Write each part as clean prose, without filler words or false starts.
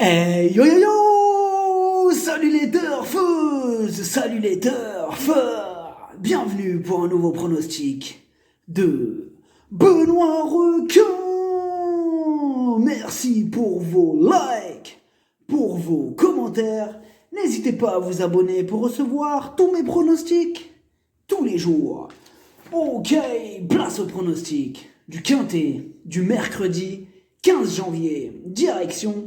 Hey yo yo yo! Salut les turfeuses! Salut les turfeurs! Bienvenue pour un nouveau pronostic de Benoît Requin! Merci pour vos likes, pour vos commentaires. N'hésitez pas à vous abonner pour recevoir tous mes pronostics tous les jours. Ok, place au pronostic du quintet du mercredi 15 janvier. Direction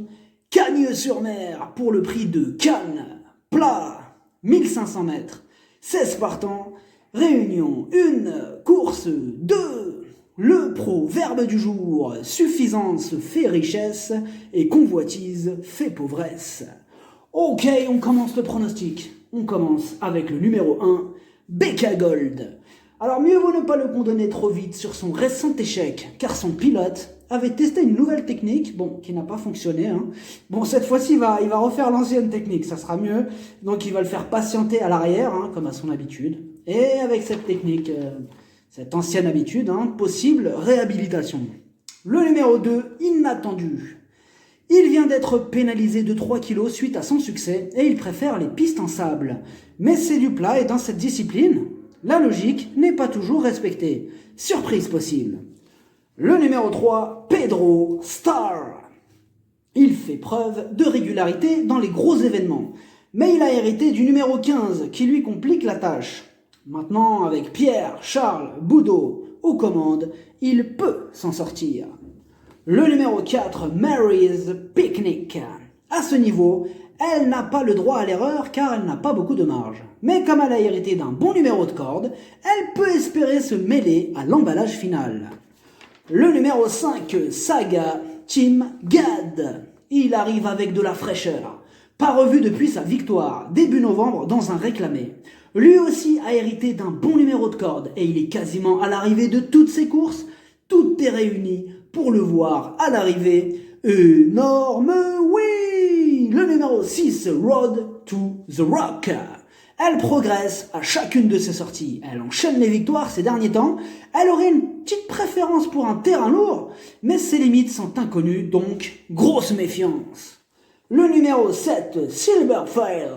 Cagnes-sur-Mer pour le prix de Cannes. Plat, 1500 mètres, 16 partants. Réunion 1, course 2. Le proverbe du jour, suffisance fait richesse et convoitise fait pauvresse. Ok, on commence le pronostic. On commence avec le numéro 1, Becca Gold. Alors mieux vaut ne pas le condamner trop vite sur son récent échec, car son pilote avait testé une nouvelle technique, qui n'a pas fonctionné. Cette fois-ci, il va refaire l'ancienne technique, ça sera mieux. Donc il va le faire patienter à l'arrière, comme à son habitude. Et avec cette technique, cette ancienne habitude, possible réhabilitation. Le numéro 2, inattendu. Il vient d'être pénalisé de 3 kilos suite à son succès et il préfère les pistes en sable. Mais c'est du plat et dans cette discipline, la logique n'est pas toujours respectée. Surprise possible. Le numéro 3, Pedro Star. Il fait preuve de régularité dans les gros événements. Mais il a hérité du numéro 15 qui lui complique la tâche. Maintenant, avec Pierre, Charles, Boudot aux commandes, il peut s'en sortir. Le numéro 4, Mary's Picnic. À ce niveau, elle n'a pas le droit à l'erreur car elle n'a pas beaucoup de marge. Mais comme elle a hérité d'un bon numéro de corde, elle peut espérer se mêler à l'emballage final. Le numéro 5, Saga Team Gad. Il arrive avec de la fraîcheur. Pas revu depuis sa victoire, début novembre, dans un réclamé. Lui aussi a hérité d'un bon numéro de corde et il est quasiment à l'arrivée de toutes ses courses. Tout est réuni pour le voir à l'arrivée. Énorme oui! Le numéro 6, Road to the Rock. Elle progresse à chacune de ses sorties. Elle enchaîne les victoires ces derniers temps. Elle aurait une petite préférence pour un terrain lourd, mais ses limites sont inconnues, donc grosse méfiance. Le numéro 7, Silverfail.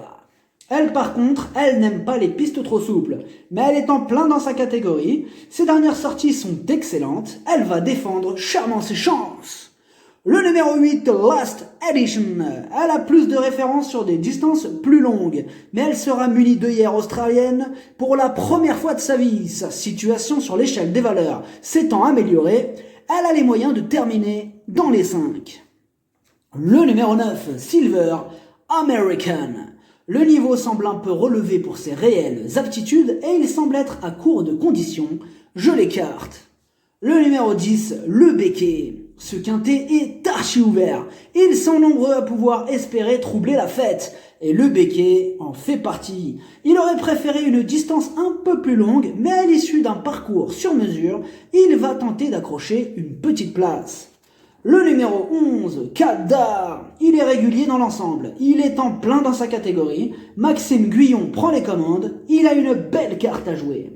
Elle, par contre, elle n'aime pas les pistes trop souples, mais elle est en plein dans sa catégorie. Ses dernières sorties sont excellentes. Elle va défendre charmant ses chances. Le numéro 8, Last Edition. Elle a plus de références sur des distances plus longues, mais elle sera munie d'œillères australiennes pour la première fois de sa vie. Sa situation sur l'échelle des valeurs s'étant améliorée, elle a les moyens de terminer dans les 5. Le numéro 9, Silver American. Le niveau semble un peu relevé pour ses réelles aptitudes et il semble être à court de conditions. Je l'écarte. Le numéro 10, le Béquet. Ce quintet est archi ouvert. Ils sont nombreux à pouvoir espérer troubler la fête. Et le Béquet en fait partie. Il aurait préféré une distance un peu plus longue, mais à l'issue d'un parcours sur mesure, il va tenter d'accrocher une petite place. Le numéro 11, Kadar. Il est régulier dans l'ensemble. Il est en plein dans sa catégorie. Maxime Guyon prend les commandes. Il a une belle carte à jouer.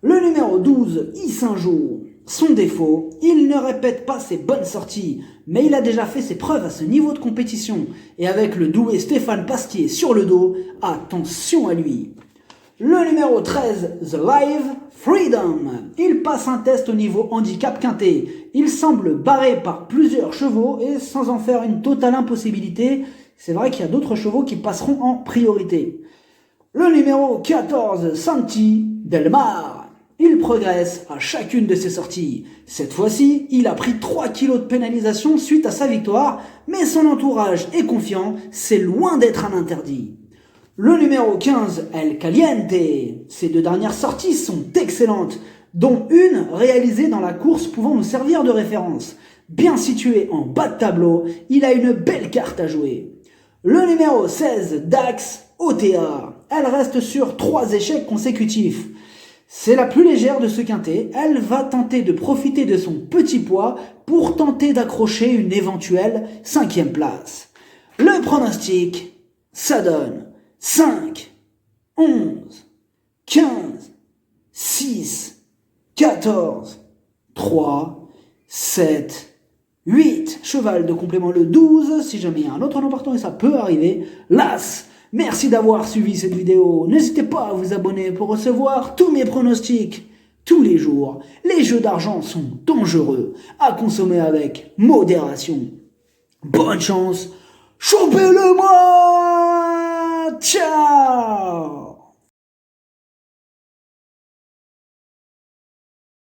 Le numéro 12, Issingeau. Son défaut, il ne répète pas ses bonnes sorties, mais il a déjà fait ses preuves à ce niveau de compétition. Et avec le doué Stéphane Pasquier sur le dos, attention à lui. Le numéro 13, The Live Freedom. Il passe un test au niveau handicap quintet. Il semble barré par plusieurs chevaux et sans en faire une totale impossibilité, c'est vrai qu'il y a d'autres chevaux qui passeront en priorité. Le numéro 14, Santi Del Mar. Il progresse à chacune de ses sorties. Cette fois-ci, il a pris 3 kilos de pénalisation suite à sa victoire, mais son entourage est confiant, c'est loin d'être un interdit. Le numéro 15, El Caliente. Ses 2 dernières sorties sont excellentes, dont une réalisée dans la course pouvant nous servir de référence. Bien situé en bas de tableau, il a une belle carte à jouer. Le numéro 16, Dax OTA. Elle reste sur 3 échecs consécutifs. C'est la plus légère de ce quintet. Elle va tenter de profiter de son petit poids pour tenter d'accrocher une éventuelle 5e place. Le pronostic, ça donne 5, 11, 15, 6, 14, 3, 7, 8, cheval de complément le 12, si jamais il y a un autre nom partant et ça peut arriver. L'As, merci d'avoir suivi cette vidéo. N'hésitez pas à vous abonner pour recevoir tous mes pronostics. Tous les jours, les jeux d'argent sont dangereux, à consommer avec modération. Bonne chance, chopez-le moi!